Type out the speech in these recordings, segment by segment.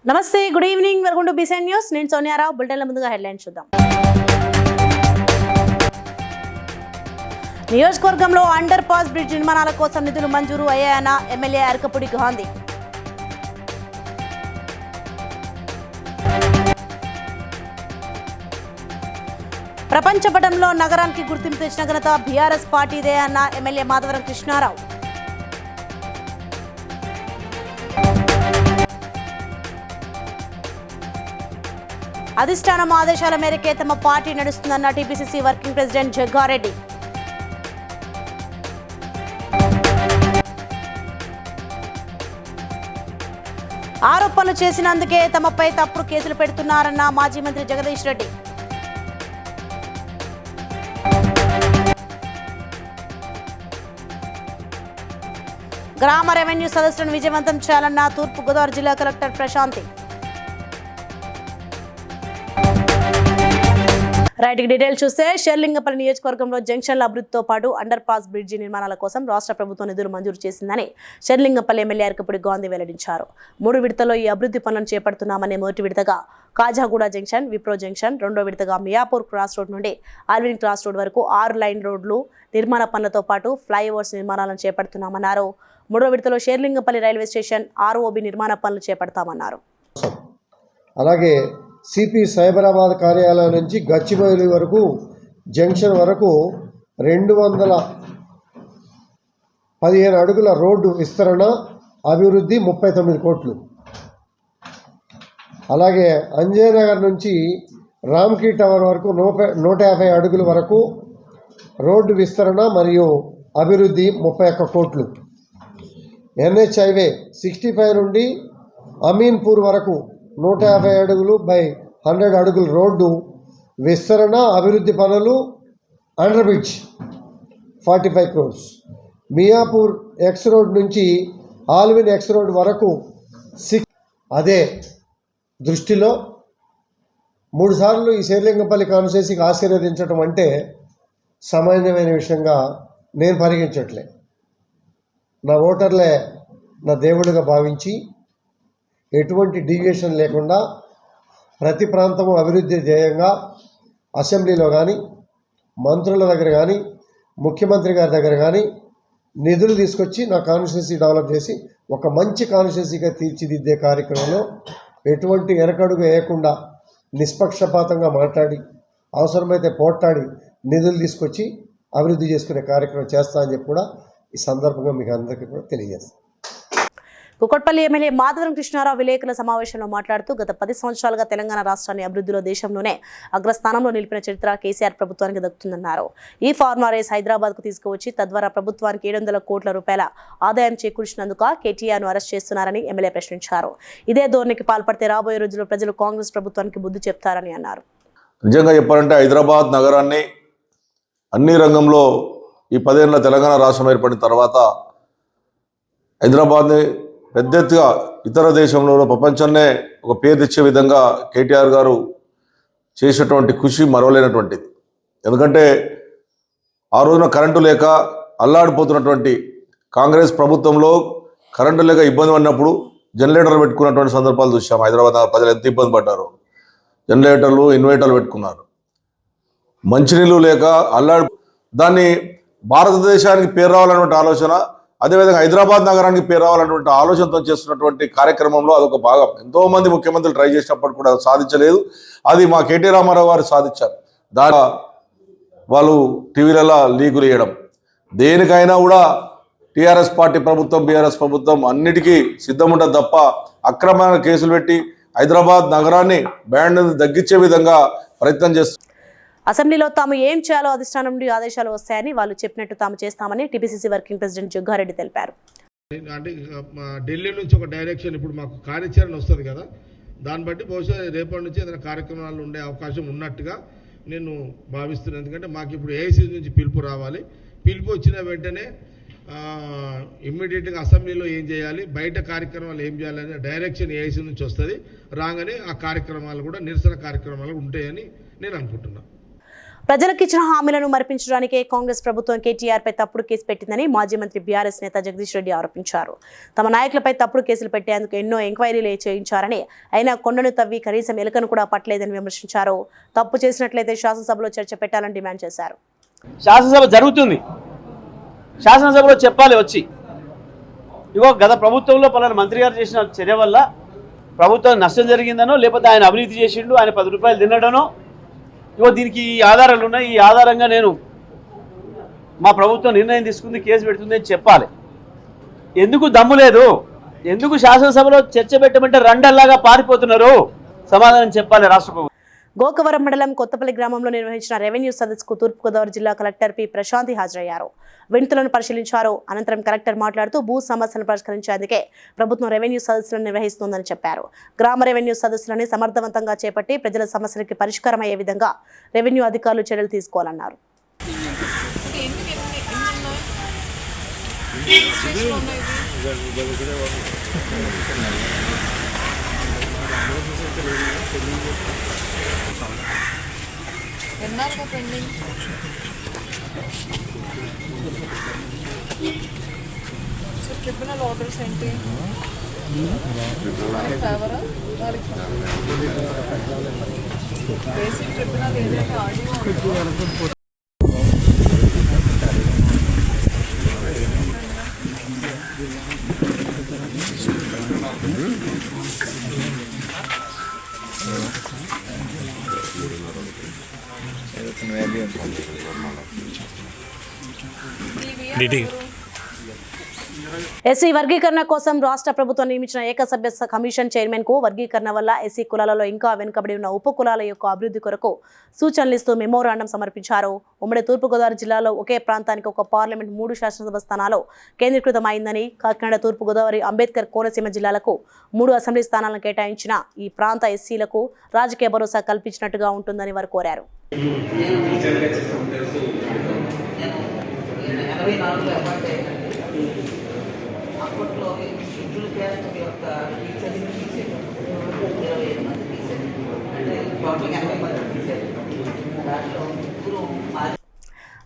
నమస్తే, good evening, welcome to BCN news. నేను సోనియారావు. బులెటిన్ల ముందుగా హెడ్లైన్స్ చూద్దాం. నియోజకవర్గంలో అండర్ పాస్ బ్రిడ్జ్ నిర్మాణాల కోసం నిధులు మంజూరు అయ్యాయన్న ఎమ్మెల్యే అరకపూడి గాంధీ. ప్రపంచ పటంలో నగరానికి గుర్తింపు తెచ్చిన ఘనత బీఆర్ఎస్ పార్టీదే అన్న ఎమ్మెల్యే మాధవరం కృష్ణారావు. అధిష్టానం ఆదేశాల మేరకే తమ పార్టీ నడుస్తుందన్న టీపీసీసీ వర్కింగ్ ప్రెసిడెంట్ జగ్గారెడ్డి. ఆరోపణలు చేసినందుకే తమపై తప్పుడు కేసులు పెడుతున్నారన్న మాజీ మంత్రి జగదీష్ రెడ్డి. గ్రామ రెవెన్యూ సదస్సులను విజయవంతం చేయాలన్న తూర్పు గోదావరి జిల్లా కలెక్టర్ ప్రశాంతి. రైట్ డీటెయిల్స్ చూస్తే షేర్లింగపల్లి నియోజకవర్గంలో జంక్షన్ల అభివృద్ధితో పాటు అండర్ పాస్ బ్రిడ్జి నిర్మాణాల కోసం రాష్ట్ర ప్రభుత్వం నిధులు మంజూరు చేసిందని షేర్లింగపల్లి ఎమ్మెల్యే అరకపూడి గాంధీ వెల్లడించారు. 3 విడతల్లో ఈ అభివృద్ధి పనులను చేపడుతున్నామని మొదటి విడతగా కాజాగూడ జంక్షన్, విప్రో జంక్షన్, 2వ విడతగా మియాపూర్ క్రాస్ రోడ్ నుండి ఆల్విన్ క్రాస్ రోడ్ వరకు 6 లైన్ రోడ్లు నిర్మాణ పనులతో పాటు ఫ్లైఓవర్స్ నిర్మాణాలను చేపడుతున్నామన్నారు. 3వ విడతలో షేర్లింగపల్లి రైల్వే స్టేషన్ ఆర్ఓబి నిర్మాణ పనులు చేపడతామన్నారు. అలాగే సిపి సైబరాబాద్ కార్యాలయం నుంచి గచ్చిబౌలి వరకు జంక్షన్ వరకు 215 అడుగుల రోడ్డు విస్తరణ అభివృద్ధి 39 కోట్లు. అలాగే అంజయనగర్ నుంచి రామ్కీ టవర్ వరకు 150 అడుగుల వరకు రోడ్డు విస్తరణ మరియు అభివృద్ధి 31 కోట్లు. ఎన్హెచ్ హైవే 65 నుండి అమీన్పూర్ వరకు 150 అడుగులు బై 100 అడుగుల రోడ్డు విస్తరణ అభివృద్ధి పనులు under bridge 45 crores. Miyapur X road నుంచి ఆల్విన్ ఎక్స్ రోడ్ వరకు 6. అదే దృష్టిలో 3 సార్లు ఈ షేర్లింగపల్లి కాన్స్టిట్యున్సీకి ఆశీర్వదించడం అంటే సామాన్యమైన విషయంగా నేను పరిగణించట్లే. నా ఓటర్లే నా దేవుడిగా భావించి ఎటువంటి డీవియేషన్ లేకుండా ప్రతి ప్రాంతము అభివృద్ధి ధ్యేయంగా అసెంబ్లీలో కానీ, మంత్రుల దగ్గర కానీ, ముఖ్యమంత్రి గారి దగ్గర కానీ నిధులు తీసుకొచ్చి నా కాన్స్టిట్యున్సీ డెవలప్ చేసి ఒక మంచి కాన్స్టిట్యున్సీగా తీర్చిదిద్దే కార్యక్రమంలో ఎటువంటి వెనకడుగు వేయకుండా నిష్పక్షపాతంగా మాట్లాడి అవసరమైతే పోట్లాడి నిధులు తీసుకొచ్చి అభివృద్ధి చేసుకునే కార్యక్రమం చేస్తా అని చెప్పి కూడా ఈ సందర్భంగా మీకు అందరికీ కూడా తెలియజేస్తాను. కుకట్పల్లి ఎమ్మెల్యే మాధవరం కృష్ణారావు విలేకరుల సమావేశంలో మాట్లాడుతూ గత 10 సంవత్సరాలుగా తెలంగాణ రాష్ట్రాన్ని అభివృద్ధిలో దేశంలోనే అగ్రస్థానంలో నిలిపిన చరిత్ర కేసీఆర్ ప్రభుత్వానికి దక్కుతుందన్నారు. ఈ ఫార్మా రేస్ హైదరాబాద్కు తీసుకువచ్చి తద్వారా ప్రభుత్వానికి 700 కోట్ల రూపాయల ఆదాయం చేకూర్చినందుకు కేటీఆర్ను అరెస్ట్ చేస్తున్నారని ఎమ్మెల్యే ప్రశ్నించారు. ఇదే ధోరణికి పాల్పడితే రాబోయే రోజుల్లో ప్రజలు కాంగ్రెస్ ప్రభుత్వానికి బుద్ధి చెప్తారని అన్నారు. నిజంగా చెప్పాలంటే హైదరాబాద్ నగరాన్ని అన్ని రంగంలో ఈ 10 ఏళ్ల తెలంగాణ రాష్ట్రం ఏర్పడిన తర్వాత హైదరాబాద్ని పెద్ద ఎత్తుగా ఇతర దేశంలో ప్రపంచాన్నే ఒక పేరు తెచ్చే విధంగా కేటీఆర్ గారు చేసినటువంటి కృషి మరవలేనటువంటిది. ఎందుకంటే ఆ రోజున కరెంటు లేక అల్లాడిపోతున్నటువంటి కాంగ్రెస్ ప్రభుత్వంలో కరెంటు లేక ఇబ్బంది పడినప్పుడు జనరేటర్లు పెట్టుకున్నటువంటి సందర్భాలు చూసాం. హైదరాబాద్ ప్రజలు ఎంత ఇబ్బంది పడ్డారో. జనరేటర్లు, ఇన్వర్టర్లు పెట్టుకున్నారు. మంచినీళ్ళు లేక దాన్ని భారతదేశానికి పేరు రావాలన్నటువంటి ఆలోచన, అదేవిధంగా హైదరాబాద్ నగరానికి పేరు రావాలన్నటువంటి ఆలోచనతో చేస్తున్నటువంటి కార్యక్రమంలో అదొక భాగం. ఎంతోమంది ముఖ్యమంత్రులు ట్రై చేసినప్పుడు కూడా సాధించలేదు. అది మా కేటీ రామారావు గారు సాధించారు. దాని వాళ్ళు టీవీలలో లీకులు వేయడం, దేనికైనా కూడా టీఆర్ఎస్ పార్టీ ప్రభుత్వం, బీఆర్ఎస్ ప్రభుత్వం అన్నిటికీ సిద్ధం ఉంటుంది తప్ప అక్రమమైన కేసులు పెట్టి హైదరాబాద్ నగరాన్ని బ్యాండ్ తగ్గించే విధంగా ప్రయత్నం చేస్తారు. అసెంబ్లీలో తాము ఏం చేయాలో అధిష్టానం నుండి ఆదేశాలు వస్తాయని వాళ్ళు చెప్పినట్టు తాము చేస్తామని టీపీసీసీ వర్కింగ్ ప్రెసిడెంట్ జగ్గారెడ్డి తెలిపారు. అంటే ఢిల్లీ నుంచి ఒక డైరెక్షన్ ఇప్పుడు మాకు కార్యాచరణ వస్తుంది కదా, దాన్ని బట్టి బహుశా రేపటి నుంచి ఏదైనా కార్యక్రమాలు ఉండే అవకాశం ఉన్నట్టుగా నేను భావిస్తున్నాను. ఎందుకంటే మాకు ఇప్పుడు ఏఐసీ నుంచి పిలుపు రావాలి. పిలుపు వచ్చిన వెంటనే ఇమ్మీడియట్గా అసెంబ్లీలో ఏం చేయాలి, బయట కార్యక్రమాలు ఏం చేయాలనే డైరెక్షన్ ఏఐసీ నుంచి వస్తుంది. రాగానే ఆ కార్యక్రమాలు కూడా నిరసన కార్యక్రమాలు ఉంటాయని నేను అనుకుంటున్నాను. ప్రజలకు ఇచ్చిన హామీలను మరిపించడానికే కాంగ్రెస్ ప్రభుత్వం కేటీఆర్పై తప్పుడు కేసు పెట్టిందని మాజీ మంత్రి బీఆర్ఎస్ నేత జగదీష్ రెడ్డి ఆరోపించారు. తమ నాయకులపై తప్పుడు కేసులు పెట్టేందుకు ఎన్నో ఎంక్వైరీలు చేయించారని, అయినా కొండను తవ్వి కనీసం ఎలుకను కూడా పట్టలేదని విమర్శించారు. తప్పు చేసినట్లయితే శాసనసభలో చర్చ పెట్టాలని డిమాండ్ చేశారు. శాసనసభ జరుగుతుంది, శాసనసభలో చెప్పాలి వచ్చి, ఇగో గత ప్రభుత్వంలో పలానా మంత్రి గారు చేసిన చర్య వల్ల ప్రభుత్వం నష్టం జరిగిందనో, లేకపోతే ఆయన అవినీతి చేసిండు, ఆయన 10 రూపాయలు తినడనో, ఇగో దీనికి ఈ ఆధారాలు ఉన్నాయి, ఈ ఆధారంగా నేను మా ప్రభుత్వం నిర్ణయం తీసుకుంది, కేసు పెడుతుంది అని చెప్పాలి. ఎందుకు దమ్ము లేదు? ఎందుకు శాసనసభలో చర్చ పెట్టమంటే రండల్లాగా పారిపోతున్నారు? సమాధానం చెప్పాలి రాష్ట్ర ప్రభుత్వం. గోకవరం మండలం కొత్తపల్లి గ్రామంలో నిర్వహించిన రెవెన్యూ సదస్సుకు తూర్పుగోదావరి జిల్లా కలెక్టర్ పి ప్రశాంతి హాజరయ్యారు. వినతులను పరిశీలించారు. అనంతరం కలెక్టర్ మాట్లాడుతూ భూ సమస్యలను పరిష్కరించేందుకే ప్రభుత్వం రెవెన్యూ సదస్సులను నిర్వహిస్తోందని చెప్పారు. గ్రామ రెవెన్యూ సదస్సులని సమర్థవంతంగా చేపట్టి ప్రజల సమస్యలకి పరిష్కారం అయ్యే విధంగా రెవెన్యూ అధికారులు చర్యలు తీసుకోవాలన్నారు. ట్రిబ్యునల్ ఆర్డర్స్ ఏంటి? బేసిక్ ట్రిబ్యునల్ ఏదైతే ఆడియో ఎస్సీ వర్గీకరణ కోసం రాష్ట్ర ప్రభుత్వం నియమించిన ఏకసభ్య కమిషన్ చైర్మన్ కు వర్గీకరణ వల్ల ఎస్సీ కులాలలో ఇంకా వెనుకబడి ఉన్న ఉప కులాల యొక్క అభివృద్ధి కొరకు సూచనలు ఇస్తూ మెమోరాండం సమర్పించారు. ఉమ్మడి తూర్పుగోదావరి జిల్లాలో ఒకే ప్రాంతానికి ఒక పార్లమెంట్ 3 శాసనసభ స్థానాలు కేంద్రీకృతమైందని, కాకినాడ, తూర్పుగోదావరి, అంబేద్కర్, కోనసీమ జిల్లాలకు 3 అసెంబ్లీ స్థానాలను కేటాయించిన ఈ ప్రాంత ఎస్సీలకు రాజకీయ భరోసా కల్పించినట్టుగా ఉంటుందని వారు కోరారు. అప్పట్లో షెడ్యూల్ క్యాస్ట్ యొక్క టీచర్ని తీసేది 25 మంది తీసేది, అంటే టోటల్గా 80 మంది తీసేది. దాంట్లో ముగ్గురు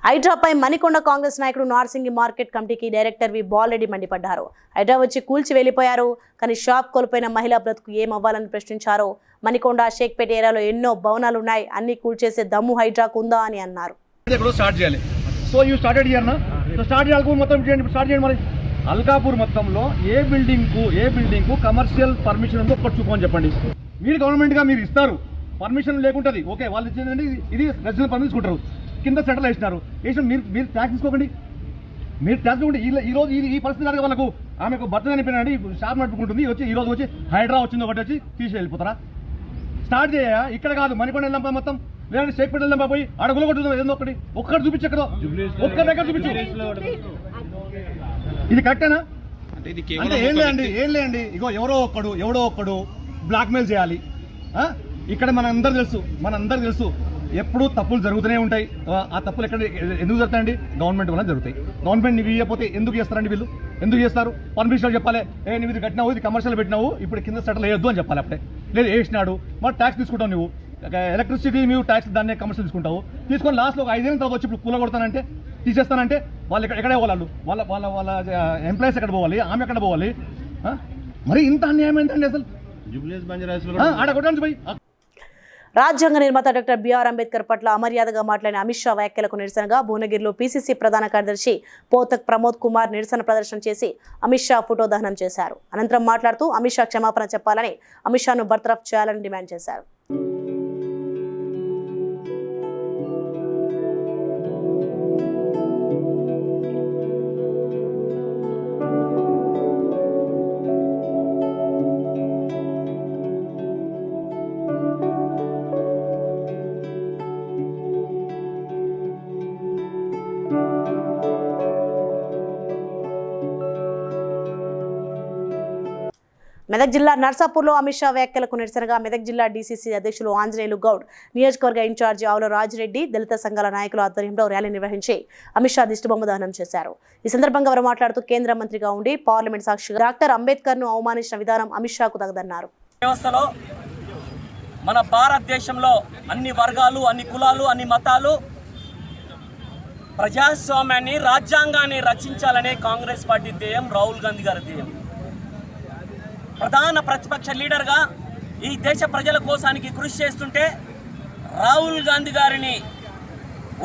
హైడ్రాపై మణికొండ కాంగ్రెస్ నాయకుడు నార్సింగి మార్కెట్ కమిటీకి డైరెక్టర్ వి బాలరెడ్డి మండిపడ్డారు. హైడ్రా వచ్చి కూల్చి వెళ్లిపోయారు, కానీ షాప్ కోల్పోయిన మహిళా బ్రతుకు ఏమవ్వాలని ప్రశ్నించారు. మణికొండ, షేక్పేట ఏరియాలో ఎన్నో భవనాలు ఉన్నాయి, అన్ని కూల్చేసే దమ్ము హైడ్రాకు ఉందా అని అన్నారు. అల్కాపూర్ మొత్తంలో ఏ బిల్డింగ్ కు కమర్షియల్ పర్మిషన్ ఉందో ఒక్కటి చూపని చెప్పండి. మీరు గవర్నమెంట్ గా మీరు ఇస్తారు, పర్మిషన్ లేకుంటుంది, ఓకే, వాళ్ళు ఇచ్చిందండి, ఇది రెసిడెన్షియల్ పర్మిషన్ తీసుకుంటారు, కింద సెటిల్ వేసినారు, మీరు ట్యాక్స్ తీసుకోకండి. మీరు ట్యాక్స్ తీసుకోండి. ఈ రోజు ఈ పరిస్థితి కాదు, వాళ్ళకు ఆమెకు భర్త చనిపోయినండి, షాప్ నడుపుకుంటుంది, ఈ రోజు వచ్చి హైడ్రా వచ్చింది ఒకటి వచ్చి తీసి వెళ్ళిపోతారా? స్టార్ట్ చేయ, ఇక్కడ కాదు మణికొండ వెళ్ళంపా మొత్తం, లేదంటే షేక్పేట వెళ్ళంపా, పోయి అడుగులు కొట్టుకుందాం, ఏదో ఒక్కటి చూపించి, ఎక్కడో ఒక్క దగ్గర చూపించు. ఇది కరెక్టేనా? అంటే ఏం లేదండి ఇగో ఎవడో ఒక్కడు బ్లాక్మెయిల్ చేయాలి. ఇక్కడ మనందరూ తెలుసు ఎప్పుడు తప్పులు జరుగుతూనే ఉంటాయి. ఆ తప్పులు ఎందుకు జరుగుతాయండి? గవర్నమెంట్ వల్ల జరుగుతాయి. గవర్నమెంట్ నీకు ఇవ్వకపోతే ఎందుకు చేస్తారండి? వీళ్ళు ఎందుకు చేస్తారు? పర్మిషన్ చెప్పాలి, నువ్వు ఇది కట్టినావు, ఇది కమర్షియల్ పెట్టినావు, ఇప్పుడు కింద సెటిల్ వేయొద్దు అని చెప్పాలి. అప్పుడే లేదు వేసినాడు, మరి ట్యాక్స్ తీసుకుంటావు, నువ్వు ఎలక్ట్రిసిటీ నువ్వు ట్యాక్స్ దాన్ని కమర్షియల్ తీసుకొని లాస్ట్లో 5 ఏళ్ళ తర్వాత వచ్చి ఇప్పుడు కూల కొడతానంటే, తీసేస్తానంటే వాళ్ళు ఎక్కడే పోవాలి, వాళ్ళ ఎంప్లాయీస్ ఎక్కడ పోవాలి, ఆమె ఎక్కడ పోవాలి? మరి ఇంత అన్యాయం ఏంటండి అసలు? రాజ్యాంగ నిర్మాత డాక్టర్ బిఆర్ అంబేద్కర్ పట్ల అమర్యాదగా మాట్లాడిన అమిత్ షా వ్యాఖ్యలకు నిరసనగా భువనగిరిలో పీసీసీ ప్రధాన కార్యదర్శి పోతక్ ప్రమోద్ కుమార్ నిరసన ప్రదర్శన చేసి అమిత్ షా ఫోటో దహనం చేశారు. అనంతరం మాట్లాడుతూ అమిత్ షా క్షమాపణ చెప్పాలని, అమిత్ షాను బర్తరఫ్ చేయాలని డిమాండ్ చేశారు. మెదక్ జిల్లా నర్సాపూర్లో అమిత్ షా వ్యాఖ్యలకు నిరసనగా మెదక్ జిల్లా డీసీసీ అధ్యక్షులు ఆంజనేయులు గౌడ్, నియోజకవర్గ ఇన్ఛార్జి ఆవుల రాజిరెడ్డి, దళిత సంఘాల నాయకుల ఆధ్వర్యంలో ర్యాలీ నిర్వహించి అమిత్ షా దిష్టిబొమ్మ దహనం చేశారు. ఈ సందర్భంగా వారు మాట్లాడుతూ కేంద్ర మంత్రిగా ఉండి పార్లమెంట్ సాక్షిగా డాక్టర్ అంబేద్కర్ ను అవమానించిన విధానం అమిత్ షాకు తగదన్నారు. మన భారతదేశంలో అన్ని వర్గాలు, అన్ని కులాలు, అన్ని మతాలు ప్రజాస్వామ్యాన్ని, రాజ్యాంగాన్ని రక్షించాలనే కాంగ్రెస్ పార్టీ ధ్యేయం, రాహుల్ గాంధీ గారి ధ్యేయం. ప్రధాన ప్రతిపక్ష లీడర్గా ఈ దేశ ప్రజల కోసానికి కృషి చేస్తుంటే రాహుల్ గాంధీ గారిని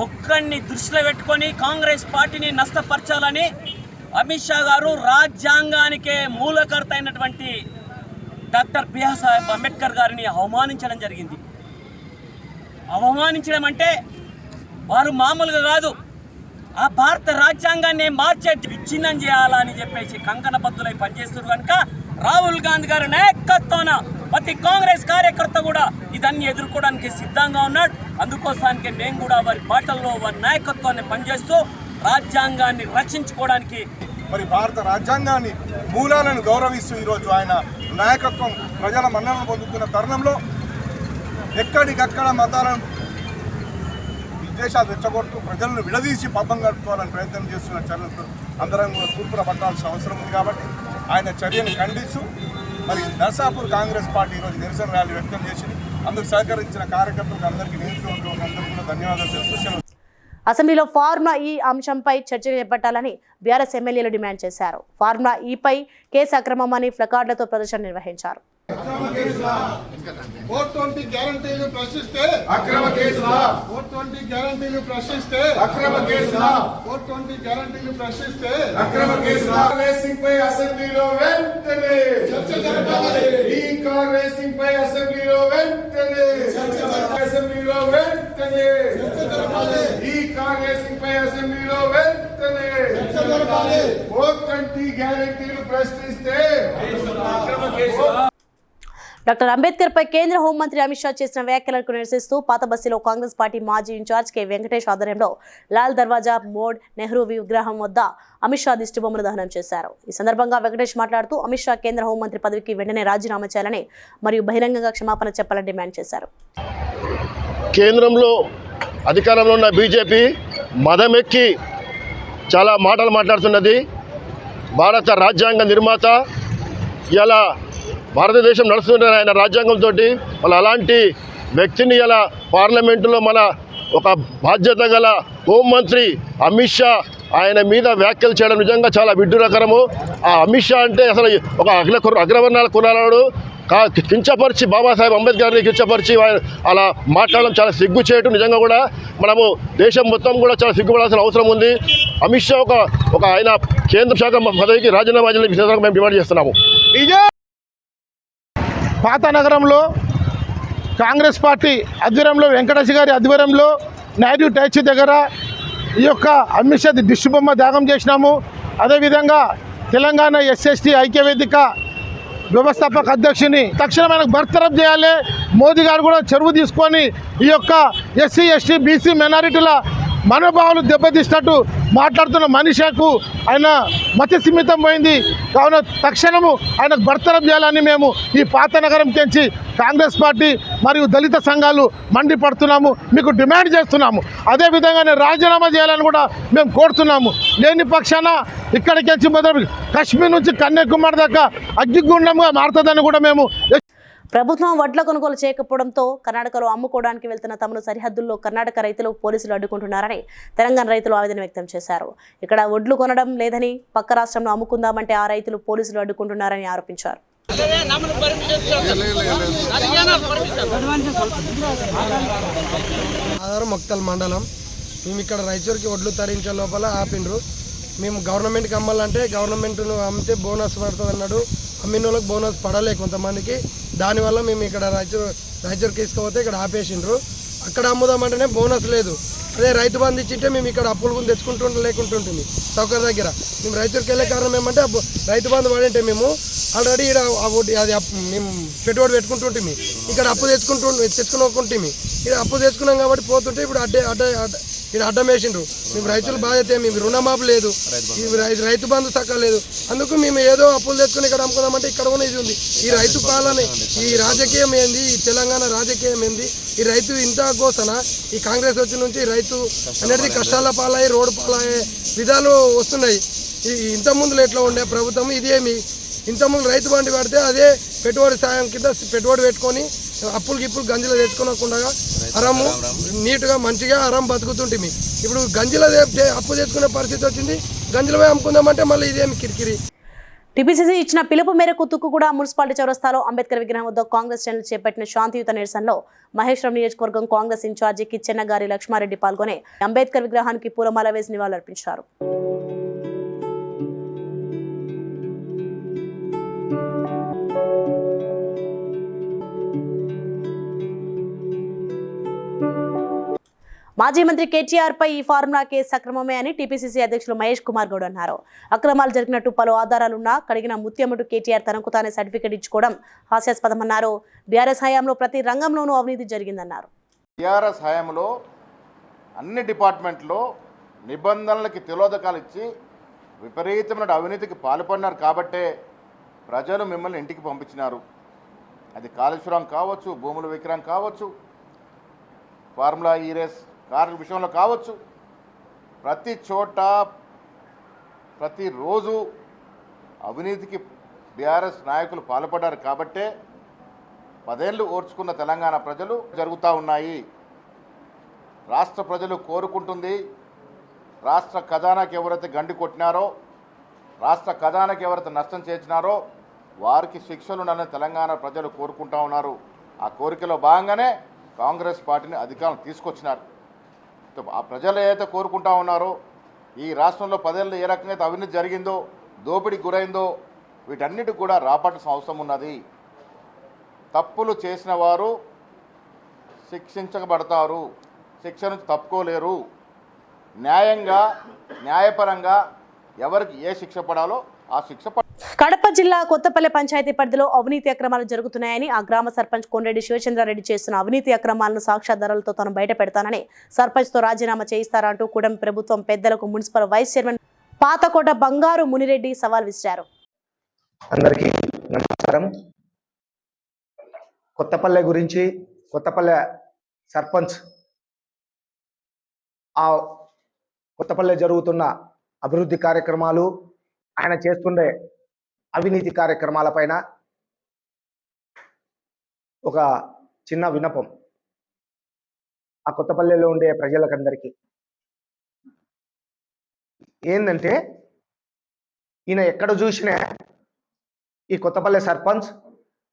ఒక్కడిని దృష్టిలో పెట్టుకొని కాంగ్రెస్ పార్టీని నష్టపరచాలని అమిత్ షా గారు రాజ్యాంగానికే మూలకర్త అయినటువంటి డాక్టర్ బిఆర్ సాహెబ్ అంబేద్కర్ గారిని అవమానించడం జరిగింది. అవమానించడం అంటే వారు మామూలుగా కాదు, ఆ భారత రాజ్యాంగాన్ని మార్చే విచ్ఛిన్నం చేయాలని చెప్పేసి కంకణబద్ధులై పనిచేస్తున్నారు. కనుక రాహుల్ గాంధీ గారి నాయకత్వాన ప్రతి కాంగ్రెస్ కార్యకర్త కూడా ఇదన్నీ ఎదుర్కోవడానికి సిద్ధంగా ఉన్నాడు. అందుకోసానికి మేము కూడా వారి బాటల్లో వారి నాయకత్వాన్ని పనిచేస్తూ రాజ్యాంగాన్ని రక్షించుకోవడానికి మరి భారత రాజ్యాంగాన్ని మూలాలను గౌరవిస్తూ ఈరోజు ఆయన నాయకత్వం ప్రజల మన్ననలు పొందుతున్న తరుణంలో ఎక్కడికక్కడ మతాలను విద్వేషాలు రెచ్చగొడుతూ ప్రజలను విడదీసి పబ్బం గడుపుకోవాలని ప్రయత్నం చేస్తున్న చర్యలు అందరం కూడా తూర్పున పట్టాల్సిన అవసరం ఉంది. కాబట్టి ఆయన చర్యను ఖండిస్తూ మరి నర్సాపూర్ కాంగ్రెస్ పార్టీ ఈరోజు నిరసన ర్యాలీ వ్యక్తం చేసింది. అందుకు సహకరించిన కార్యకర్తలకు అందరికీ నియోజకవర్గం అందరికీ కూడా ధన్యవాదాలు తెలుపుతున్నాను. అసెంబ్లీలో ఫార్ములా ఈ అంశంపై చర్చ చేపట్టాలని బీఆర్ఎస్ ఎమ్మెల్యేలు డిమాండ్ చేశారు. ఫార్ములా ఈపై కేసు అక్రమమని ప్లకార్డులతో ప్రదర్శన నిర్వహించారు. 420 గ్యారంటీలు ప్రశ్నిస్తే అక్రమ కేసులా 420 గ్యారంటీలు ప్రశ్నిస్తే అక్రమ కేసులా 420 గ్యారంటీలు ప్రశ్నిస్తే అక్రమ కేసులా రేసింగ్ పై అసెంబ్లీలో వెంటనే చర్చ జరపాలి. ఈ కార్ రేసింగ్ పై అసెంబ్లీలో వెంటనే చర్చ జరపాలి. అసెంబ్లీలో వెంటనే చర్చ జరపాలి. ఈ కార్ రేసింగ్ పై అసెంబ్లీలో వెంటనే చర్చ జరపాలి. 420 గ్యారంటీలు ప్రశ్నిస్తే అక్రమ కేసులా. డాక్టర్ అంబేద్కర్ పై కేంద్ర హోంమంత్రి అమిత్ షా చేసిన వ్యాఖ్యలకు నిరసిస్తూ పాత బస్తీలో కాంగ్రెస్ పార్టీ మాజీ ఇన్ఛార్జ్ కె వెంకటేష్ ఆధ్వర్యంలో లాల్ దర్వాజా మోడ్ నెహ్రూ విగ్రహం వద్ద అమిత్ షా దిష్టిబొమ్మను దహనం చేశారు. ఈ సందర్భంగా వెంకటేష్ మాట్లాడుతూ అమిత్ షా కేంద్ర హోంమంత్రి పదవికి వెంటనే రాజీనామా చేయాలని మరియు బహిరంగంగా క్షమాపణ చెప్పాలని డిమాండ్ చేశారు. కేంద్రంలో అధికారంలో ఉన్న బీజేపీ మదమెక్కి చాలా మాటలు మాట్లాడుతున్నది. భారత రాజ్యాంగ నిర్మాత ఇలా భారతదేశం నడుస్తున్న ఆయన రాజ్యాంగంతో మన అలాంటి వ్యక్తిని ఇలా పార్లమెంటులో మన ఒక బాధ్యత గల హోంమంత్రి అమిత్ షా ఆయన మీద వ్యాఖ్యలు చేయడం నిజంగా చాలా విడ్డూరకరము. ఆ అమిత్ షా అంటే అసలు ఒక అగ్రవర్ణాల కులాలను కించపరిచి బాబాసాహెబ్ అంబేద్కర్ని కించపరిచి అలా మాట్లాడడం చాలా సిగ్గు చేయటం. నిజంగా కూడా మనము దేశం మొత్తం కూడా చాలా సిగ్గుపడాల్సిన అవసరం ఉంది. అమిత్ షా ఒక ఆయన కేంద్ర శాఖ పదవికి రాజీనామా చేయాలని మేము డిమాండ్ చేస్తున్నాము. పాత నగరంలో కాంగ్రెస్ పార్టీ ఆధ్వర్యంలో వెంకటేష్ గారి ఆధ్వర్యంలో నాయుడు ట్యాక్సీ దగ్గర ఈ యొక్క అమిత్ షా దిష్టిబొమ్మ త్యాగం చేసినాము. అదేవిధంగా తెలంగాణ ఎస్ఎస్టీ ఐక్యవేదిక వ్యవస్థాపక అధ్యక్షుని తక్షణం ఆయనకు బర్తరఫ్ చేయాలి. మోదీ గారు కూడా చెరువు తీసుకొని ఈ యొక్క ఎస్సీ ఎస్టీ బీసీ మైనారిటీల మనోభావాలు దెబ్బతీసినట్టు మాట్లాడుతున్న మనిషికు ఆయన మతి సిమితం పోయింది. కావున తక్షణము ఆయనకు బర్తరఫ్ చేయాలని మేము ఈ పాత నగరం తెంచి కాంగ్రెస్ పార్టీ మరియు దళిత సంఘాలు మండిపడుతున్నాము, మీకు డిమాండ్ చేస్తున్నాము. అదేవిధంగా రాజీనామా చేయాలని కూడా మేము కోరుతున్నాము. లేని పక్షాన ఇక్కడికి మొదలు కశ్మీర్ నుంచి కన్యాకుమారి దాకా అగ్గిగుండంగా మారుతుందని కూడా మేము. ప్రభుత్వం వడ్ల కొనుగోలు చేయకపోవడంతో కర్ణాటకలో అమ్ముకోవడానికి వెళ్తున్న తమను సరిహద్దుల్లో కర్ణాటక రైతులు పోలీసులు అడ్డుకుంటున్నారని తెలంగాణ రైతులు ఆవేదన వ్యక్తం చేశారు. ఇక్కడ వడ్లు కొనడం లేదని పక్క రాష్ట్రంలో అమ్ముకుందామంటే ఆ రైతులు పోలీసులు అడ్డుకుంటున్నారని ఆరోపించారు. మొక్తల్ మండలం మేము ఇక్కడ రైతులకి వడ్లు తరించే లోపల ఆపిండ్రు. మేము గవర్నమెంట్కి అమ్మాలంటే గవర్నమెంట్ను అమ్మితే బోనస్ పడుతుంది అన్నాడు. అమ్మిన వాళ్ళకి బోనస్ పడలే కొంతమందికి. దానివల్ల మేము ఇక్కడ రైతులకు తీసుకుపోతే ఇక్కడ ఆపేసిండ్రు. అక్కడ అమ్ముదామంటేనే బోనస్ లేదు. అదే రైతు బంధు ఇచ్చింటే మేము ఇక్కడ అప్పులు కొని తెచ్చుకుంటుంటే లేకుంటుంటుంది సౌకర్య దగ్గర. మేము రైతులకు వెళ్ళే కారణం ఏమంటే రైతు బంధు పడింటే మేము ఆల్రెడీ ఇక్కడ అది మేము పెట్టుబడి పెట్టుకుంటుంటే ఇక్కడ అప్పు తెచ్చుకోకుంటే ఇక్కడ అప్పు తెచ్చుకున్నాం కాబట్టి పోతుంటే ఇప్పుడు ఇక్కడ అడ్డం వేసిండ్రు. మేము రైతులు బాధ్యత, మేము రుణమాపు లేదు, రైతు బంధు సక్క లేదు. అందుకు మేము ఏదో అప్పులు తెచ్చుకుని ఇక్కడ అమ్ముకుందామంటే ఇక్కడ కూడా ఇది ఉంది. ఈ రైతు పాలన, ఈ రాజకీయం ఏంది, ఈ తెలంగాణ రాజకీయం ఏంది, ఈ రైతు ఇంత కోసన ఈ కాంగ్రెస్ వచ్చి నుంచి రైతు అనేది కష్టాల పాలయ్యి రోడ్డు పాలయ్యే విధాలు వస్తున్నాయి. ఇంతకుముందులో ఎట్లా ఉండే ప్రభుత్వం ఇదేమి, ఇంతకుముందు రైతు బండి పడితే అదే పెట్టుబడి సాయం కింద పెట్టుబడి పెట్టుకొని అప్పులు గిప్పులు గంజలు తెచ్చుకోకుండా అరము నీట్గా మంచిగా అరం బతుకుతుంటే ఇప్పుడు గంజిలో అప్పు తెచ్చుకునే పరిస్థితి వచ్చింది. గంజిలో పోయి అమ్ముకుందామంటే మళ్ళీ ఇదేమి కిరికిరి. టీపీసీసీ ఇచ్చిన పిలుపు మేరకు తుక్కుగూడ మున్సిపాలిటీ చౌరస్తాలో అంబేద్కర్ విగ్రహం వద్ద కాంగ్రెస్ శ్రేణులు చేపట్టిన శాంతియుత నిరసనలో మహేశ్వరం నియోజకవర్గం కాంగ్రెస్ ఇన్ఛార్జి కిచ్చెన్నగారి లక్ష్మారెడ్డి పాల్గొని అంబేద్కర్ విగ్రహానికి పూలమాల వేసి నివాళులర్పించారు. మాజీ మంత్రి కేటీఆర్ పై ఈ ఫార్ములా కేసు సక్రమమే అని టీపీసీసీ అధ్యక్షులు మహేష్ కుమార్ గౌడ్ అన్నారు. అక్రమాలు జరిగినట్టు పలు ఆధారాలున్నా కడిగిన ముత్యముడు కేటీఆర్ తనకు తానే సర్టిఫికెట్ ఇచ్చుకోవడం హాస్యాస్పదమన్నారు. బీఆర్ఎస్ హయాంలో ప్రతి రంగంలోనూ అవినీతి జరిగిందన్నారు. బీఆర్ఎస్ హయాంలో అన్ని డిపార్ట్మెంట్లో నిబంధనలకి తిలోదకాలు ఇచ్చి విపరీతమైన అవినీతికి పాల్పడినారు కాబట్టే ప్రజలు మిమ్మల్ని ఇంటికి పంపించినారు. అది కాళేశ్వరం కావచ్చు, భూముల విక్రయం కావచ్చు, ఫార్ములా ఈరేస్ కార్ల విషయంలో కావచ్చు, ప్రతి చోట ప్రతిరోజు అవినీతికి బీఆర్ఎస్ నాయకులు పాల్పడ్డారు కాబట్టే 10 ఏళ్ళు ఓర్చుకున్న తెలంగాణ ప్రజలు జరుగుతూ ఉన్నాయి. రాష్ట్ర ప్రజలు కోరుకుంటుంది రాష్ట్ర ఖజానాకి ఎవరైతే గండి కొట్టినారో, రాష్ట్ర ఖజానాకి ఎవరైతే నష్టం చేసినారో వారికి శిక్షలు ఉండాలని తెలంగాణ ప్రజలు కోరుకుంటూ ఉన్నారు. ఆ కోరికలో భాగంగానే కాంగ్రెస్ పార్టీని అధికారం తీసుకొచ్చినారు. ఆ ప్రజలు ఏదైతే కోరుకుంటా ఉన్నారో, ఈ రాష్ట్రంలో 10 ఏళ్ళు ఏ రకంగా అయితే అవినీతి జరిగిందో, దోపిడీకి గురైందో వీటన్నిటికి కూడా రాబట్టాల్సిన అవసరం ఉన్నది. తప్పులు చేసిన వారు శిక్షించబడతారు, శిక్ష నుంచి తప్పుకోలేరు. న్యాయంగా న్యాయపరంగా ఎవరికి ఏ శిక్ష పడాలో ఆ శిక్ష. కడప జిల్లా కొత్తపల్లి పంచాయతీ పరిధిలో అవినీతి అక్రమాలు జరుగుతున్నాయని ఆ గ్రామ సర్పంచ్ కొండరెడ్డి శివచంద్రారెడ్డి చేస్తున్న అవినీతి అక్రమాలను సాక్ష్యాధారాలతో తాను బయట పెడతానని సర్పంచ్తో రాజీనామా చేయిస్తారంటూ కూడమి ప్రభుత్వం పెద్దలకు మున్సిపల్ వైస్ చైర్మన్ పాతకోట బంగారు మునిరెడ్డి సవాల్ విసిరారు. అందరికీ నమస్కారం. కొత్తపల్లె గురించి, కొత్తపల్లె సర్పంచ్ ఆ కొత్తపల్లె జరుగుతున్న అభివృద్ధి కార్యక్రమాలు, ఆయన చేస్తుండే అవినీతి కార్యక్రమాలపైన ఒక చిన్న విన్నపం ఆ కొత్తపల్లెలో ఉండే ప్రజలకందరికీ. ఏంటంటే ఈయన ఎక్కడ చూసినా ఈ కొత్తపల్లె సర్పంచ్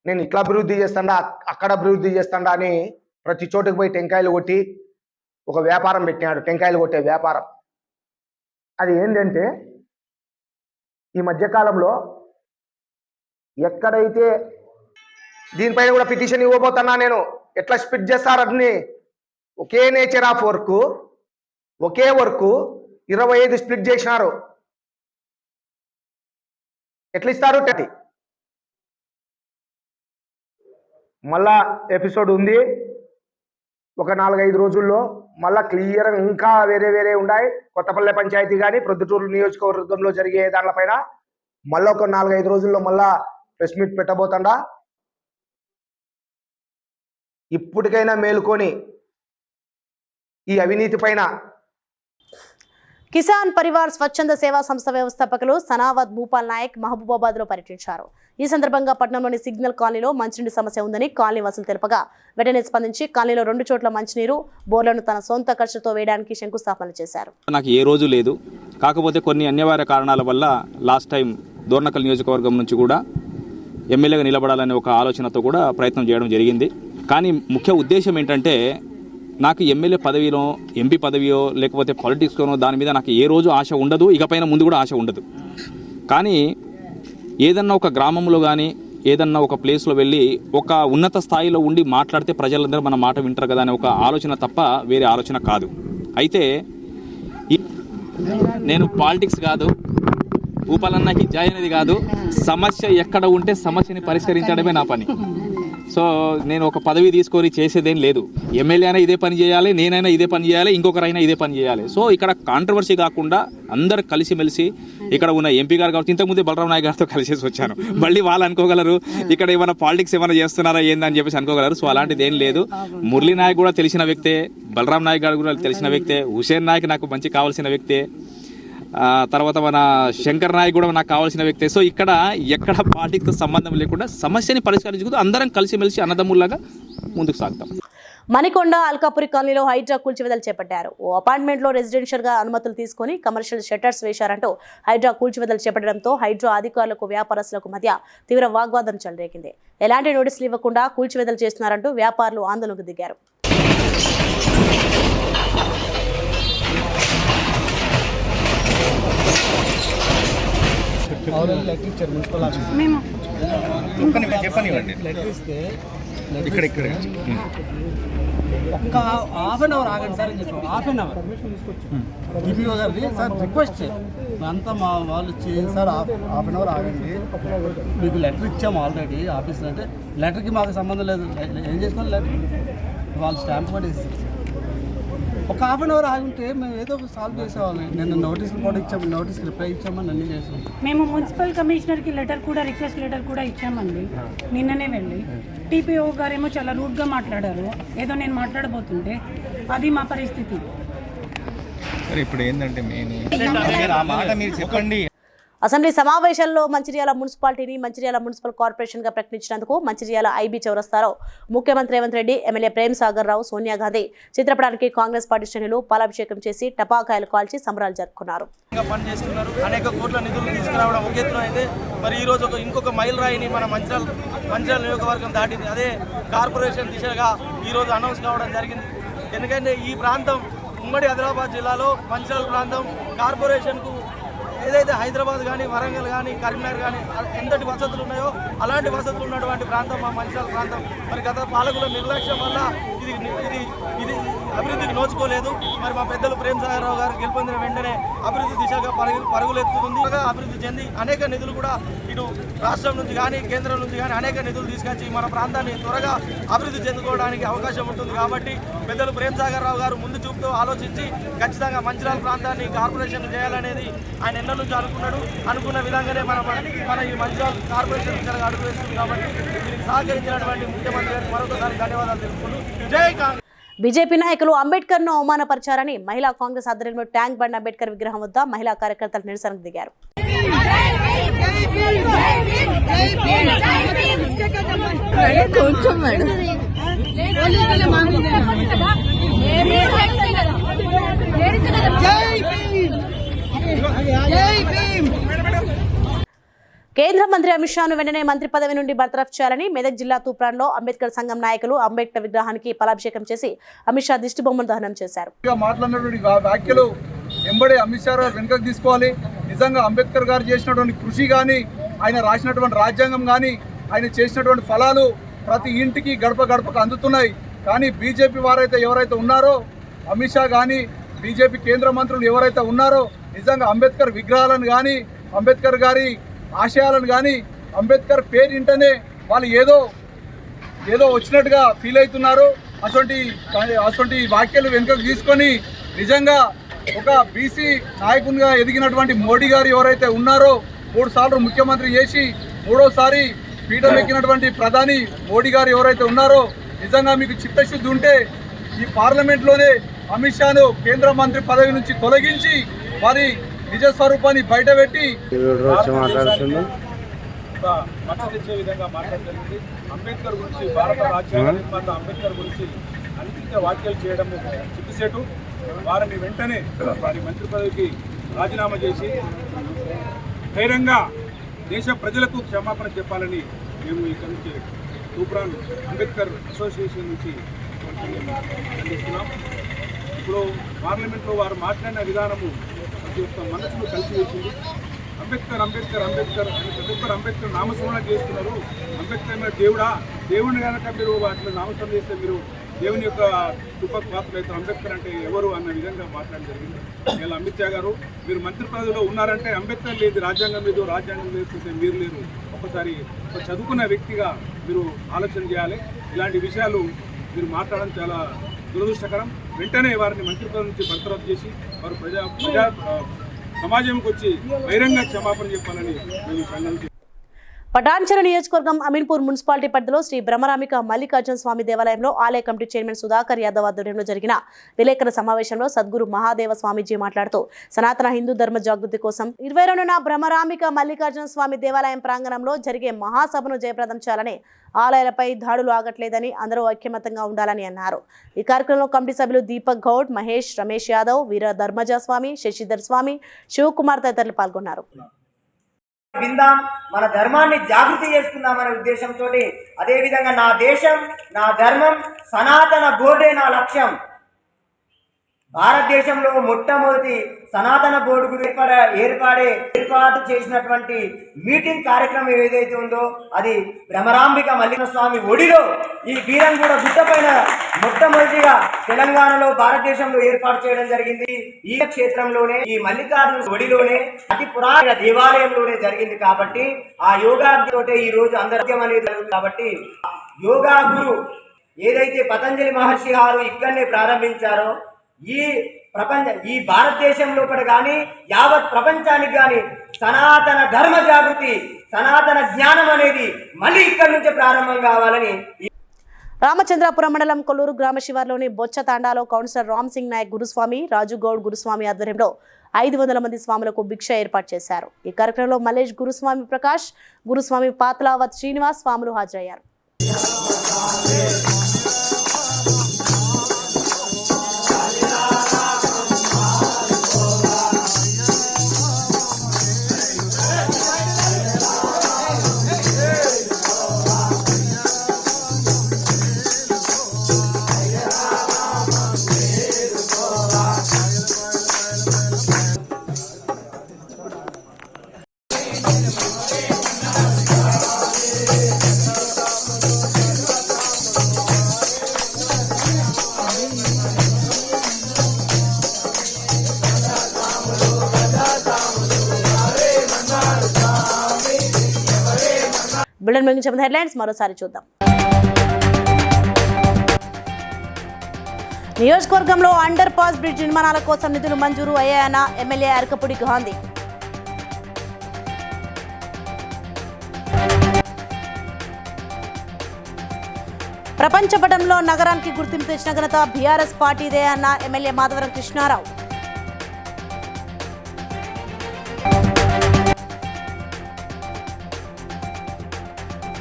నేను ఇట్లా అభివృద్ధి చేస్తాడా, అక్కడ అభివృద్ధి చేస్తాడా అని ప్రతి చోటుకు పోయి టెంకాయలు కొట్టి ఒక వ్యాపారం పెట్టినాడు, టెంకాయలు కొట్టే వ్యాపారం. అది ఏంటంటే ఈ మధ్యకాలంలో ఎక్కడైతే దీనిపైన కూడా పిటిషన్ ఇవ్వబోతున్నా నేను, ఎట్లా స్ప్లిట్ చేస్తారని ఒకే నేచర్ ఆఫ్ వర్క్, ఒకే వర్క్ 25 స్ప్లిట్ చేసినారు. ఎట్లా ఇస్తారు? మళ్ళా ఎపిసోడ్ ఉంది ఒక 4-5 రోజుల్లో, మళ్ళా క్లియర్గా ఇంకా వేరే వేరే ఉన్నాయి. కొత్తపల్లె పంచాయతీ కానీ ప్రొద్దుటూరు నియోజకవర్గంలో జరిగే దానిపైన మళ్ళీ ఒక 4-5 రోజుల్లో మళ్ళా ప్రెస్ మీట్ పెట్టబోతుండా. ఇప్పటికైనా మేలుకొని ఈ అవినీతి పైన. కిసాన్ పరివార్ స్వచ్ఛంద సేవా సంస్థ వ్యవస్థాపకులు సనావత్ భూపాల్ నాయక్ మహబూబాబాద్ లో పర్యటించారు. ఈ సందర్భంగా పట్టణంలోని సిగ్నల్ కాలనీలో మంచినీటి సమస్య ఉందని కాలనీ వాసులు తెలుపగా వెంటనే స్పందించి కాలనీలో 2 చోట్ల మంచినీరు బోర్లను తన సొంత ఖర్చుతో వేయడానికి శంకుస్థాపన చేశారు. నాకు ఏ రోజు లేదు, కాకపోతే కొన్ని అనివార్య కారణాల వల్ల లాస్ట్ టైం దోర్నకల్ నియోజకవర్గం నుంచి కూడా ఎమ్మెల్యేగా నిలబడాలనే ఒక ఆలోచనతో కూడా ప్రయత్నం చేయడం జరిగింది. కానీ ముఖ్య ఉద్దేశం ఏంటంటే నాకు ఎమ్మెల్యే పదవిలో, ఎంపీ పదవియో లేకపోతే పాలిటిక్స్లోనో దాని మీద నాకు ఏ రోజు ఆశ ఉండదు, ఇకపైన ముందు కూడా ఆశ ఉండదు. కానీ ఏదన్నా ఒక గ్రామంలో కానీ ఏదన్నా ఒక ప్లేస్లో వెళ్ళి ఒక ఉన్నత స్థాయిలో ఉండి మాట్లాడితే ప్రజలందరూ మన మాట వింటారు కదా అనే ఒక ఆలోచన తప్ప వేరే ఆలోచన కాదు. అయితే నేను పాలిటిక్స్ కాదు, భూపాలన్నకి జాయ్ అనేది కాదు, సమస్య ఎక్కడ ఉంటే సమస్యని పరిష్కరించడమే నా పని. సో నేను ఒక పదవి తీసుకొని చేసేదేం లేదు. ఎమ్మెల్యే అయినా ఇదే పని చేయాలి, నేనైనా ఇదే పని చేయాలి, ఇంకొకరైనా ఇదే పని చేయాలి. సో ఇక్కడ కాంట్రవర్సీ కాకుండా అందరు కలిసిమెలిసి ఇక్కడ ఉన్న ఎంపీ గారు కాబట్టి ఇంతకుముందే బలరాం నాయక్ గారితో కలిసేసి వచ్చాను. మళ్ళీ వాళ్ళు అనుకోగలరు ఇక్కడ ఏమైనా పాలిటిక్స్ ఏమైనా చేస్తున్నారా ఏందని చెప్పేసి అనుకోగలరు. సో అలాంటిది ఏం లేదు. మురళీ నాయక్ కూడా తెలిసిన వ్యక్తే, బలరాం నాయక్ గారు కూడా తెలిసిన వ్యక్తే, హుసేన్ నాయక్ నాకు మంచి కావాల్సిన వ్యక్తే, తర్వాత మన శంకర్ నాయక్ కూడా నాకు కావాల్సిన వ్యక్తే. సో ఇక్కడ ఎక్కడ పార్టీతో సంబంధం లేకుండా సమస్యని పరిష్కరించుకుంటూ అందరం కలిసిమెలిసి అన్నదమ్ముల్లాగా ముందుకు సాగుతాం. మణికొండ అల్కాపురి కాలనీలో హైడ్రా కూల్చివేతలు చేపట్టారు. ఓ అపార్ట్మెంట్లో రెసిడెన్షియల్ గా అనుమతులు తీసుకుని కమర్షియల్ షట్టర్స్ వేశారంటూ హైడ్రా కూల్చివేతలు చేపట్టడంతో హైడ్రా అధికారులకు వ్యాపారస్తులకు మధ్య తీవ్ర వాగ్వాదం చెలరేగింది. ఎలాంటి నోటీసులు ఇవ్వకుండా కూల్చివేతలు చేస్తున్నారంటూ వ్యాపారులు ఆందోళనకు దిగారు. ఒక్క హాఫ్ అన్ అవర్ ఆగండి సార్ అని చెప్పి హాఫ్ అన్ అవర్ డిపిఓ గారిది సార్ రిక్వెస్ట్ అంతా మా వాళ్ళు సార్ హాఫ్ అన్ అవర్ ఆగండి, మీకు లెటర్ ఇచ్చాము ఆల్రెడీ ఆఫీస్లో. అంటే లెటర్కి మాకు సంబంధం లేదు, ఏం చేసుకోవాలి లెటర్ వాళ్ళు స్టాంప్ పడేసి ఒక హాఫ్ అన్ అవర్ ఆగుంటే మేము ఏదో సాల్వ్ చేసేవాళ్ళం. నేను నోటీసులు కూడా ఇచ్చాము, నోటీస్కి రిప్లై ఇచ్చామని అన్నీ చేసాం. మేము మున్సిపల్ కమిషనర్కి లెటర్ కూడా రిక్వెస్ట్ లెటర్ కూడా ఇచ్చామండి నిన్ననే వెళ్ళి. టీపీఓ గారేమో చాలా రూడ్గా మాట్లాడారు, ఏదో నేను మాట్లాడబోతుంటే. అది మా పరిస్థితి. ఇప్పుడు ఏంటంటే మీరు చెప్పండి. అసెంబ్లీ సమావేశాల్లో మంచిర్యాల మున్సిపాలిటీని మంచిర్యాల మున్సిపల్ కార్పొరేషన్ గా ప్రకటించినందుకు మంచిర్యాల ఐబీ చౌరస్తాలో ముఖ్యమంత్రి రేవంత్ రెడ్డి, ఎమ్మెల్యే ప్రేమ్ సాగర్ రావు, సోనియా గాంధీ చిత్రపటానికి కాంగ్రెస్ పార్టీ శ్రేణులు పాలాభిషేకం చేసి టపాకాయలు కాల్చి సంబరాలు జరుపుకున్నారు. అనేక కోట్ల నిధులు తీసుకురావడం ఒక ఎత్తున అయితే, మరి ఈ రోజు ఇంకొక మైల్ రాయిని మన మంచిర్యాల నియోజకవర్గం దాటింది. అదే కార్పొరేషన్ దిశగా ఈరోజు అనౌన్స్ కావడం జరిగింది. ఎందుకంటే ఈ ప్రాంతం ఉమ్మడి ఆదిలాబాద్ జిల్లాలో మంచిర్యాల ప్రాంతం కార్పొరేషన్కు ఏదైతే హైదరాబాద్ కానీ, వరంగల్ కానీ, కరీంనగర్ కానీ ఎంతటి వసతులు ఉన్నాయో అలాంటి వసతులు ఉన్నటువంటి ప్రాంతం మా మంచిర్యాల ప్రాంతం. మరి గత పాలకుల నిర్లక్ష్యం వల్ల ఇది అభివృద్ధికి నోచుకోలేదు. మరి మా పెద్దలు ప్రేమ్ సాగర్ రావు గారు గెలుపొందిన వెంటనే అభివృద్ధి దిశగా పరుగులెత్తుతుంది. అభివృద్ధి చెంది అనేక నిధులు కూడా ఇటు రాష్ట్రం నుంచి కానీ, కేంద్రం నుంచి కానీ అనేక నిధులు తీసుకొచ్చి మన ప్రాంతాన్ని త్వరగా అభివృద్ధి చెందుకోవడానికి అవకాశం ఉంటుంది. కాబట్టి పెద్దలు ప్రేమ్ సాగర్ రావు గారు ముందు చూపుతో ఆలోచించి ఖచ్చితంగా మంచిర్యాల ప్రాంతాన్ని కార్పొరేషన్ చేయాలనేది ఆయన ఎన్నో నుంచి అనుకున్న విధంగానే మన ఈ మంచిర్యాల కార్పొరేషన్ దిశగా అడుగు వేస్తుంది. కాబట్టి దీనికి సహకరించినటువంటి ముఖ్యమంత్రి గారికి మరొకసారి ధన్యవాదాలు తెలుపుకుంటూ జై కాంగ్రెస్. బీజేపీ నాయకులు అంబేద్కర్ ను అవమానపరిచారని మహిళా కాంగ్రెస్ ఆధ్వర్యంలో ట్యాంక్ బండ్ అంబేద్కర్ విగ్రహం వద్ద మహిళా కార్యకర్తలు నిరసనకు దిగారు. కేంద్ర మంత్రి అమిత్ షాను వెంటనే మంత్రి పదవి నుండి బర్తరఫ్ చేయాలని మెదక్ జిల్లా తూప్రాన్లో అంబేద్కర్ సంఘం నాయకులు అంబేద్కర్ విగ్రహానికి పాలాభిషేకం చేసి అమిత్ షా దిష్టి బొమ్మను దహనం చేశారు. మాట్లాడినటువంటి వ్యాఖ్యలు వెంబడే అమిత్ షా వెనుకకు తీసుకోవాలి. నిజంగా అంబేద్కర్ గారు చేసినటువంటి కృషి కానీ, ఆయన రాసినటువంటి రాజ్యాంగం కానీ, ఆయన చేసినటువంటి ఫలాలు ప్రతి ఇంటికి గడప గడపకు అందుతున్నాయి. కానీ బీజేపీ వారైతే ఎవరైతే ఉన్నారో, అమిత్ షా కానీ బీజేపీ కేంద్ర మంత్రులు ఎవరైతే ఉన్నారో, నిజంగా అంబేద్కర్ విగ్రహాలను కానీ, అంబేద్కర్ గారి ఆశయాలను కానీ, అంబేద్కర్ పేరు ఇంటనే వాళ్ళు ఏదో వచ్చినట్టుగా ఫీల్ అవుతున్నారు. అటువంటి వ్యాఖ్యలు వెనుకకు తీసుకొని నిజంగా ఒక బీసీ నాయకునిగా ఎదిగినటువంటి మోడీ గారు ఎవరైతే ఉన్నారో, 3 సార్లు ముఖ్యమంత్రి చేసి 3వసారి పీఠం ఎక్కినటువంటి ప్రధాని మోడీ గారు ఎవరైతే ఉన్నారో, నిజంగా మీకు చిత్తశుద్ధి ఉంటే ఈ పార్లమెంట్లోనే అమిత్ షాను కేంద్ర మంత్రి పదవి నుంచి తొలగించి వారి నిజ స్వరూపాన్ని బయటపెట్టి మచ్చ తెచ్చే విధంగా మాట్లాడుతుంది. అంబేద్కర్ గురించి, భారత రాజ్యాంగ నిర్మాత అంబేద్కర్ గురించి అనుచిత వ్యాఖ్యలు చేయడం చిక్కుసేటు. వారిని వెంటనే వారి మంత్రి పదవికి రాజీనామా చేసి ధైర్యంగా దేశ ప్రజలకు క్షమాపణ చెప్పాలని మేము ఇక్కడి నుంచి తూప్రాన్ అంబేద్కర్ అసోసియేషన్ నుంచి ఖండిస్తున్నాం. ఇప్పుడు పార్లమెంట్లో వారు మాట్లాడిన విధానము ప్రతి ఒక్క మనసును కలిసి వేసింది. అంబేద్కర్ అంబేద్కర్ అంబేద్కర్ అని ప్రతి ఒక్కరు అంబేద్కర్ నామస్మరణ చేస్తున్నారు. అంబేద్కర్ దేవుని కనుక మీరు అట్లా నామస్మరణ చేస్తే మీరు దేవుని యొక్క కృపకు పాత్రలు అయితే అంబేద్కర్ అంటే ఎవరు అన్న విధంగా మాట్లాడడం జరిగింది. ఇలా అమిత్ షా గారు, మీరు మంత్రి పదవిలో ఉన్నారంటే అంబేద్కర్ లేదు, రాజ్యాంగం లేదు, రాజ్యాంగం లేకపోతే మీరు లేరు. ఒకసారి ఒక చదువుకున్న వ్యక్తిగా మీరు ఆలోచన చేయాలి. ఇలాంటి విషయాలు మీరు మాట్లాడడం చాలా దురదృష్టకరం. వెంటనే వారిని మంత్రి పదవి నుంచి బర్తరఫ్ చేసి వారు ప్రజా సమాజంకి వచ్చి బహిరంగ క్షమాపణ చెప్పాలని మేము సంఘం. పటాన్చెరు నియోజకవర్గం అమీన్పూర్ మున్సిపాలిటీ పరిధిలో శ్రీ బ్రహ్మరాంబిక మల్లికార్జున స్వామి దేవాలయంలో ఆలయ కమిటీ చైర్మన్ సుధాకర్ యాదవ్ ఆధ్వర్యంలో జరిగిన విలేకరుల సమావేశంలో సద్గురు మహాదేవ స్వామీజీ మాట్లాడుతూ సనాతన హిందూ ధర్మ జాగృతి కోసం 22న బ్రహ్మరాంబిక మల్లికార్జున స్వామి దేవాలయం ప్రాంగణంలో జరిగే మహాసభను జయప్రదం చేయాలని ఆలయాలపై దాడులు ఆగట్లేదని అందరూ ఐక్యమతంగా ఉండాలని అన్నారు. ఈ కార్యక్రమంలో కమిటీ సభ్యులు దీపక్ గౌడ్, మహేష్, రమేష్ యాదవ్, వీర ధర్మజ స్వామి, శశిధర్ స్వామి, శివకుమార్ తదితరులు పాల్గొన్నారు. విందాం, మన ధర్మాన్ని జాగృతి చేసుకుందామనే ఉద్దేశంతో అదేవిధంగా నా దేశం, నా ధర్మం, సనాతన బోర్డే నా లక్ష్యం. భారతదేశంలో మొట్టమొదటి సనాతన బోర్డు గురించి ఏర్పాటు చేసినటువంటి మీటింగ్ కార్యక్రమం ఏదైతే ఉందో అది బ్రహ్మరాంబిక మల్లికార్జున స్వామి ఒడిలో ఈ బీరంగూడ గుట్టపైన మొట్టమొదటిగా తెలంగాణలో భారతదేశంలో ఏర్పాటు చేయడం జరిగింది. ఈ క్షేత్రంలోనే ఈ మల్లికార్జున ఒడిలోనే అతి పురాతన దేవాలయంలోనే జరిగింది. కాబట్టి ఆ యోగా తోటే ఈ రోజు అందరం అనేది జరుగుతుంది. కాబట్టి యోగా గురు ఏదైతే పతంజలి మహర్షి గారు ఇక్కడనే ప్రారంభించారో ఈ భారతదేశం లోపల కానీ యావత్ ప్రపంచానికి కానీ సనాతన ధర్మ జాగృతి, సనాతన జ్ఞానం అనేది మళ్ళీ ఇక్కడి నుంచే ప్రారంభం కావాలని రామచంద్రాపురం మండలం కొల్లూరు గ్రామ శివార్లోని బొచ్చ తాండాలో కౌన్సిలర్ రామ్ సింగ్ నాయక్ గురుస్వామి, రాజు గౌడ్ గురుస్వామి ఆధ్వర్యంలో 500 మంది స్వాములకు భిక్ష ఏర్పాటు చేశారు. ఈ కార్యక్రమంలో మల్లేష్ గురుస్వామి, ప్రకాష్ గురుస్వామి, పాతలావత్ శ్రీనివాస్ స్వాములు హాజరయ్యారు. బులెటిన్ ముగించే ముందు హెడ్లైన్స్ మరోసారి చూద్దాం. నియోజకవర్గంలో అండర్ పాస్ బ్రిడ్జ్ నిర్మాణాల కోసం నిధులు మంజూరు అయ్యాయన్న ఎమ్మెల్యే అరకపూడి గాంధీ. ప్రపంచ పటంలో నగరానికి గుర్తింపు తెచ్చిన ఘనత బీఆర్ఎస్ పార్టీదే అన్న ఎమ్మెల్యే మాధవరం కృష్ణారావు.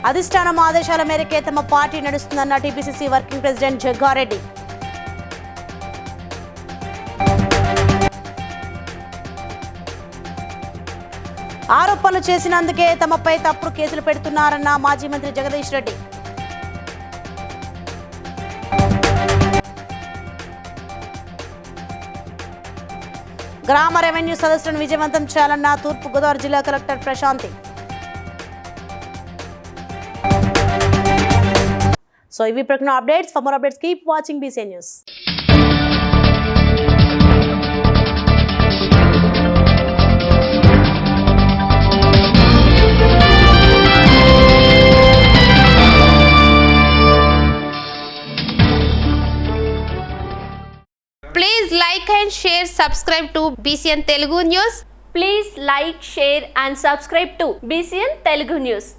అధిష్టానం ఆదేశాల మేరకే తమ పార్టీ నడుస్తుందన్న టీపీసీసీ వర్కింగ్ ప్రెసిడెంట్ జగ్గారెడ్డి. ఆరోపణలు చేసినందుకే తమపై తప్పుడు కేసులు పెడుతున్నారన్న మాజీ మంత్రి జగదీష్ రెడ్డి. గ్రామ రెవెన్యూ సదస్సులను విజయవంతం చేయాలన్న తూర్పు గోదావరి జిల్లా collector Prashanti. So if you prefer updates, for more updates, keep watching BCN News. Please like and share, subscribe to BCN Telugu News. Please like, share and subscribe to BCN Telugu News.